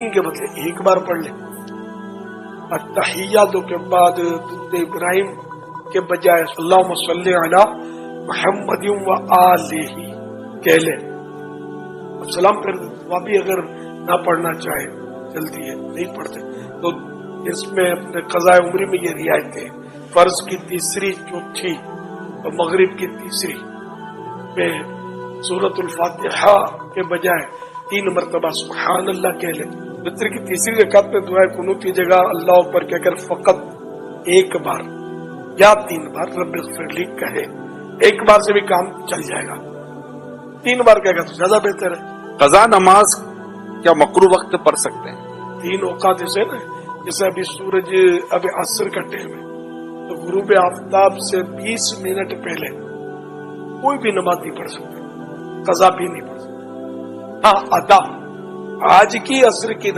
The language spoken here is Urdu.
کے بدلے ایک بار پڑھ لیں. التحیات کے بعد درود ابراہیم کے بجائے اللہم صلی علی محمد و آلہ کہہ لیں. سلام پھر وہ بھی اگر نہ پڑھنا چاہے جلدی ہے نہیں پڑھتے تو اس میں اپنے قضاء عمری میں یہ رعایتیں فرض کی تیسری چوتھی اور مغرب کی تیسری میں سورۃ الفاتحہ کے بجائے 3 مرتبہ سبحان اللہ کہہ لیں. وتر کی تیسری رکعت میں دعائے قنوت کی جگہ اللہ اکبر کہہ کر فقط ایک بار یا 3 بار رب اغفر لی کہے. ایک بار سے بھی کام چل جائے گا, 3 بار کہے گا تو زیادہ بہتر ہے. قضا نماز کیا مکروہ وقت پڑھ سکتے ہیں؟ 3 اوقات ایسے نا, جیسے ابھی سورج ابھی عصر کا ٹائم ہے تو غروب آفتاب سے 20 منٹ پہلے کوئی بھی نماز نہیں پڑھ سکتے, قضا بھی نہیں پڑھ سکتے. ہاں ادا آج کی عصر کی